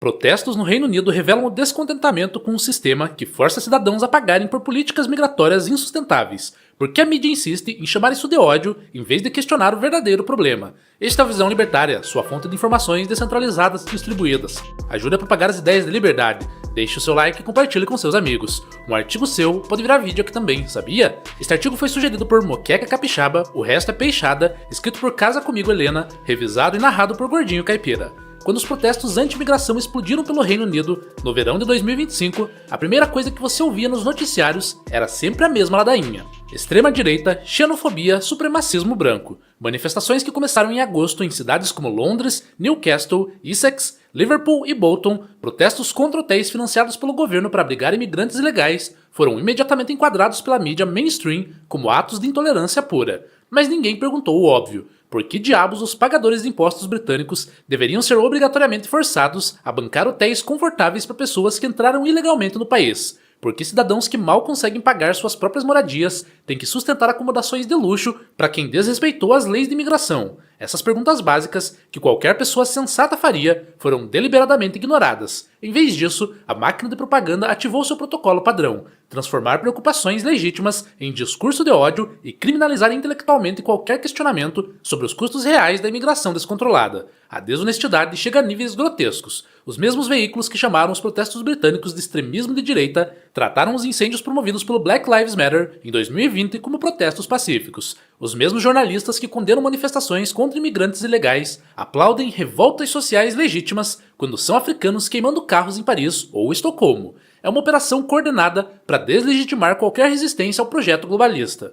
Protestos no Reino Unido revelam o descontentamento com um sistema que força cidadãos a pagarem por políticas migratórias insustentáveis, porque a mídia insiste em chamar isso de ódio em vez de questionar o verdadeiro problema. Esta é a Visão Libertária, sua fonte de informações descentralizadas e distribuídas. Ajude a propagar as ideias de liberdade. Deixe o seu like e compartilhe com seus amigos. Um artigo seu pode virar vídeo aqui também, sabia? Este artigo foi sugerido por Moqueca Capixaba, o resto é peixada, escrito por Casa Comigo Helena, revisado e narrado por Gordinho Caipira. Quando os protestos anti-imigração explodiram pelo Reino Unido, no verão de 2025, a primeira coisa que você ouvia nos noticiários era sempre a mesma ladainha: extrema-direita, xenofobia, supremacismo branco. Manifestações que começaram em agosto em cidades como Londres, Newcastle, Essex, Liverpool e Bolton, protestos contra hotéis financiados pelo governo para abrigar imigrantes ilegais, foram imediatamente enquadrados pela mídia mainstream como atos de intolerância pura. Mas ninguém perguntou o óbvio: por que diabos os pagadores de impostos britânicos deveriam ser obrigatoriamente forçados a bancar hotéis confortáveis para pessoas que entraram ilegalmente no país? Por que cidadãos que mal conseguem pagar suas próprias moradias têm que sustentar acomodações de luxo para quem desrespeitou as leis de imigração? Essas perguntas básicas, que qualquer pessoa sensata faria, foram deliberadamente ignoradas. Em vez disso, a máquina de propaganda ativou seu protocolo padrão: transformar preocupações legítimas em discurso de ódio e criminalizar intelectualmente qualquer questionamento sobre os custos reais da imigração descontrolada. A desonestidade chega a níveis grotescos. Os mesmos veículos que chamaram os protestos britânicos de extremismo de direita trataram os incêndios promovidos pelo Black Lives Matter em 2020 como protestos pacíficos. Os mesmos jornalistas que condenam manifestações contra imigrantes ilegais aplaudem revoltas sociais legítimas quando são africanos queimando carros em Paris ou Estocolmo. É uma operação coordenada para deslegitimar qualquer resistência ao projeto globalista.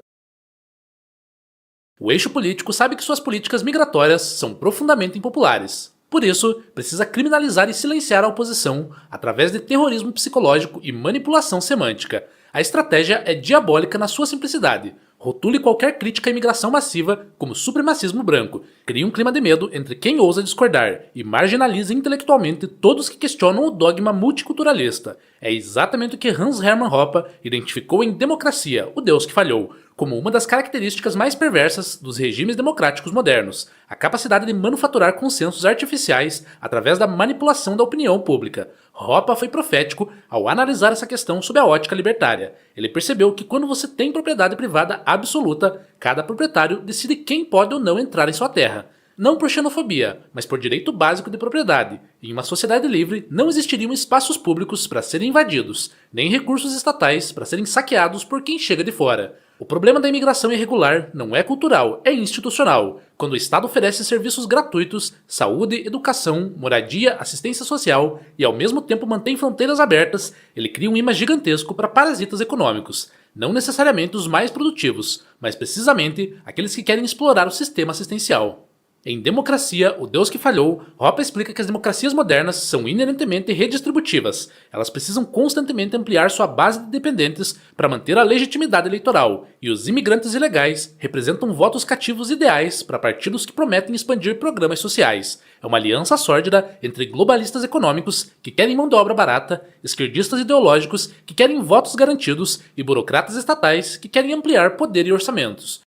O eixo político sabe que suas políticas migratórias são profundamente impopulares. Por isso, precisa criminalizar e silenciar a oposição através de terrorismo psicológico e manipulação semântica. A estratégia é diabólica na sua simplicidade. Rotule qualquer crítica à imigração massiva como supremacismo branco, crie um clima de medo entre quem ousa discordar e marginalize intelectualmente todos que questionam o dogma multiculturalista. É exatamente o que Hans Hermann Hoppe identificou em Democracia, o Deus que Falhou, como uma das características mais perversas dos regimes democráticos modernos: a capacidade de manufaturar consensos artificiais através da manipulação da opinião pública. Hoppe foi profético ao analisar essa questão sob a ótica libertária. Ele percebeu que quando você tem propriedade privada absoluta, cada proprietário decide quem pode ou não entrar em sua terra. Não por xenofobia, mas por direito básico de propriedade. Em uma sociedade livre, não existiriam espaços públicos para serem invadidos, nem recursos estatais para serem saqueados por quem chega de fora. O problema da imigração irregular não é cultural, é institucional. Quando o Estado oferece serviços gratuitos, saúde, educação, moradia, assistência social e ao mesmo tempo mantém fronteiras abertas, ele cria um imã gigantesco para parasitas econômicos. Não necessariamente os mais produtivos, mas precisamente aqueles que querem explorar o sistema assistencial. Em Democracia, o Deus que Falhou, Hoppe explica que as democracias modernas são inerentemente redistributivas. Elas precisam constantemente ampliar sua base de dependentes para manter a legitimidade eleitoral, e os imigrantes ilegais representam votos cativos ideais para partidos que prometem expandir programas sociais. É uma aliança sórdida entre globalistas econômicos, que querem mão de obra barata, esquerdistas ideológicos, que querem votos garantidos, e burocratas estatais, que querem ampliar poder e orçamentos.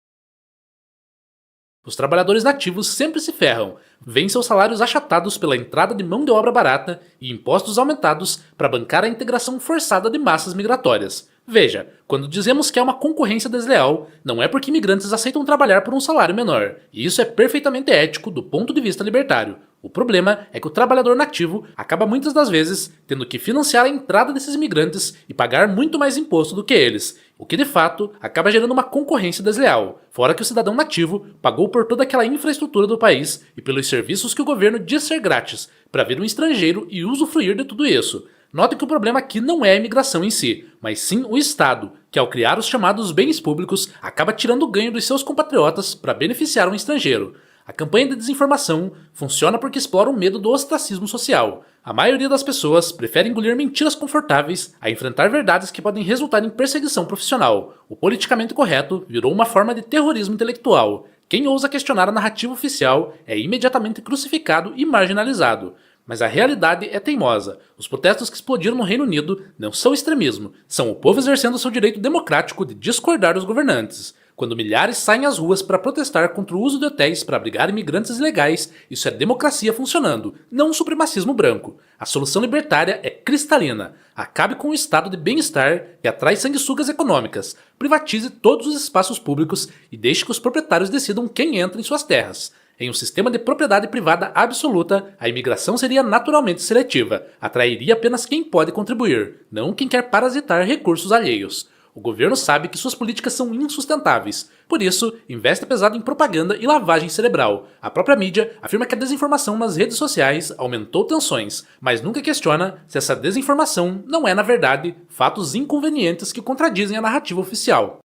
Os trabalhadores nativos sempre se ferram, veem seus salários achatados pela entrada de mão de obra barata e impostos aumentados para bancar a integração forçada de massas migratórias. Veja, quando dizemos que é uma concorrência desleal, não é porque imigrantes aceitam trabalhar por um salário menor, e isso é perfeitamente ético do ponto de vista libertário. O problema é que o trabalhador nativo acaba muitas das vezes tendo que financiar a entrada desses imigrantes e pagar muito mais imposto do que eles, o que de fato acaba gerando uma concorrência desleal, fora que o cidadão nativo pagou por toda aquela infraestrutura do país e pelos serviços que o governo diz ser grátis, para vir um estrangeiro e usufruir de tudo isso. Note que o problema aqui não é a imigração em si, mas sim o Estado, que ao criar os chamados bens públicos acaba tirando o ganho dos seus compatriotas para beneficiar um estrangeiro. A campanha de desinformação funciona porque explora o medo do ostracismo social. A maioria das pessoas prefere engolir mentiras confortáveis a enfrentar verdades que podem resultar em perseguição profissional. O politicamente correto virou uma forma de terrorismo intelectual. Quem ousa questionar a narrativa oficial é imediatamente crucificado e marginalizado. Mas a realidade é teimosa. Os protestos que explodiram no Reino Unido não são extremismo, são o povo exercendo seu direito democrático de discordar dos governantes. Quando milhares saem às ruas para protestar contra o uso de hotéis para abrigar imigrantes ilegais, isso é democracia funcionando, não um supremacismo branco. A solução libertária é cristalina. Acabe com o estado de bem-estar que atrai sanguessugas econômicas, privatize todos os espaços públicos e deixe que os proprietários decidam quem entra em suas terras. Em um sistema de propriedade privada absoluta, a imigração seria naturalmente seletiva, atrairia apenas quem pode contribuir, não quem quer parasitar recursos alheios. O governo sabe que suas políticas são insustentáveis, por isso, investe pesado em propaganda e lavagem cerebral. A própria mídia afirma que a desinformação nas redes sociais aumentou tensões, mas nunca questiona se essa desinformação não é, na verdade, fatos inconvenientes que contradizem a narrativa oficial.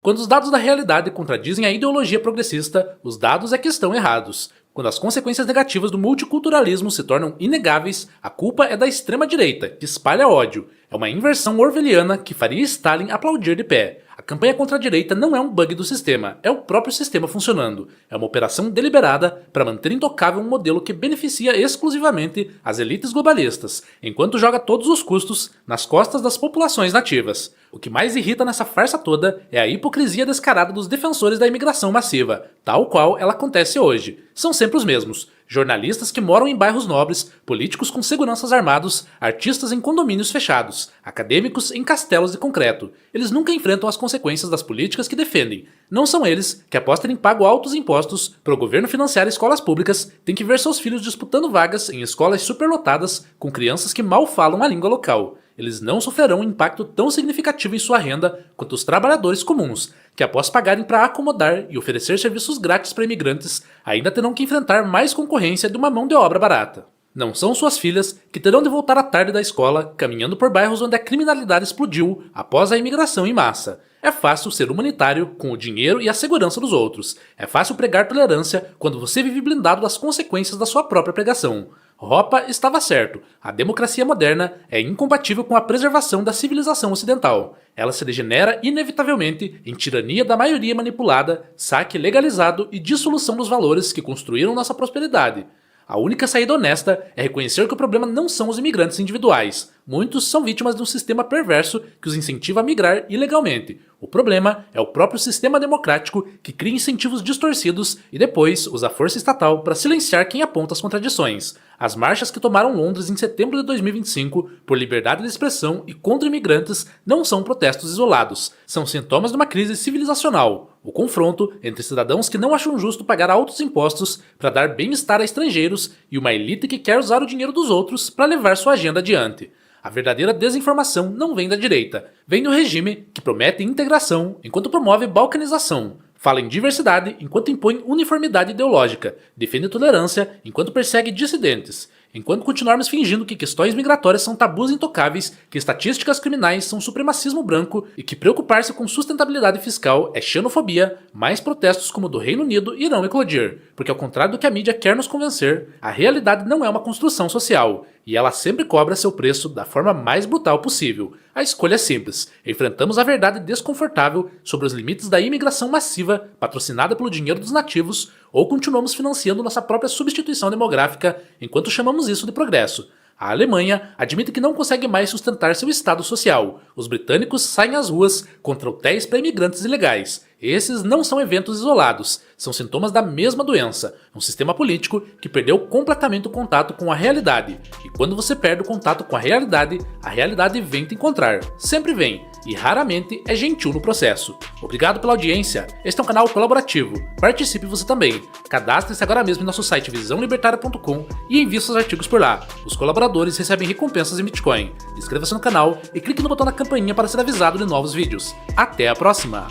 Quando os dados da realidade contradizem a ideologia progressista, os dados é que estão errados. Quando as consequências negativas do multiculturalismo se tornam inegáveis, a culpa é da extrema-direita, que espalha ódio. É uma inversão orwelliana que faria Stalin aplaudir de pé. A campanha contra a direita não é um bug do sistema, é o próprio sistema funcionando. É uma operação deliberada para manter intocável um modelo que beneficia exclusivamente as elites globalistas, enquanto joga todos os custos nas costas das populações nativas. O que mais irrita nessa farsa toda é a hipocrisia descarada dos defensores da imigração massiva, tal qual ela acontece hoje. São sempre os mesmos. Jornalistas que moram em bairros nobres, políticos com seguranças armados, artistas em condomínios fechados, acadêmicos em castelos de concreto. Eles nunca enfrentam as consequências das políticas que defendem. Não são eles que, após terem pago altos impostos para o governo financiar escolas públicas, têm que ver seus filhos disputando vagas em escolas superlotadas com crianças que mal falam a língua local. Eles não sofrerão um impacto tão significativo em sua renda quanto os trabalhadores comuns, que após pagarem para acomodar e oferecer serviços grátis para imigrantes, ainda terão que enfrentar mais concorrência de uma mão de obra barata. Não são suas filhas que terão de voltar à tarde da escola, caminhando por bairros onde a criminalidade explodiu após a imigração em massa. É fácil ser humanitário com o dinheiro e a segurança dos outros. É fácil pregar tolerância quando você vive blindado das consequências da sua própria pregação. Hoppe estava certo, a democracia moderna é incompatível com a preservação da civilização ocidental. Ela se degenera inevitavelmente em tirania da maioria manipulada, saque legalizado e dissolução dos valores que construíram nossa prosperidade. A única saída honesta é reconhecer que o problema não são os imigrantes individuais. Muitos são vítimas de um sistema perverso que os incentiva a migrar ilegalmente. O problema é o próprio sistema democrático que cria incentivos distorcidos e depois usa a força estatal para silenciar quem aponta as contradições. As marchas que tomaram Londres em setembro de 2025 por liberdade de expressão e contra imigrantes não são protestos isolados, são sintomas de uma crise civilizacional. O confronto entre cidadãos que não acham justo pagar altos impostos para dar bem-estar a estrangeiros e uma elite que quer usar o dinheiro dos outros para levar sua agenda adiante. A verdadeira desinformação não vem da direita, vem do regime que promete integração enquanto promove balcanização, fala em diversidade enquanto impõe uniformidade ideológica, defende tolerância enquanto persegue dissidentes. Enquanto continuarmos fingindo que questões migratórias são tabus intocáveis, que estatísticas criminais são supremacismo branco e que preocupar-se com sustentabilidade fiscal é xenofobia, mais protestos como o do Reino Unido irão eclodir, porque ao contrário do que a mídia quer nos convencer, a realidade não é uma construção social, e ela sempre cobra seu preço da forma mais brutal possível. A escolha é simples, enfrentamos a verdade desconfortável sobre os limites da imigração massiva patrocinada pelo dinheiro dos nativos, ou continuamos financiando nossa própria substituição demográfica enquanto chamamos isso de progresso. A Alemanha admite que não consegue mais sustentar seu estado social. Os britânicos saem às ruas contra hotéis para imigrantes ilegais. Esses não são eventos isolados, são sintomas da mesma doença, um sistema político que perdeu completamente o contato com a realidade. E quando você perde o contato com a realidade vem te encontrar. Sempre vem, e raramente é gentil no processo. Obrigado pela audiência, este é um canal colaborativo. Participe você também. Cadastre-se agora mesmo em nosso site visãolibertaria.com e envie seus artigos por lá. Os colaboradores recebem recompensas em Bitcoin. Inscreva-se no canal e clique no botão da campainha para ser avisado de novos vídeos. Até a próxima!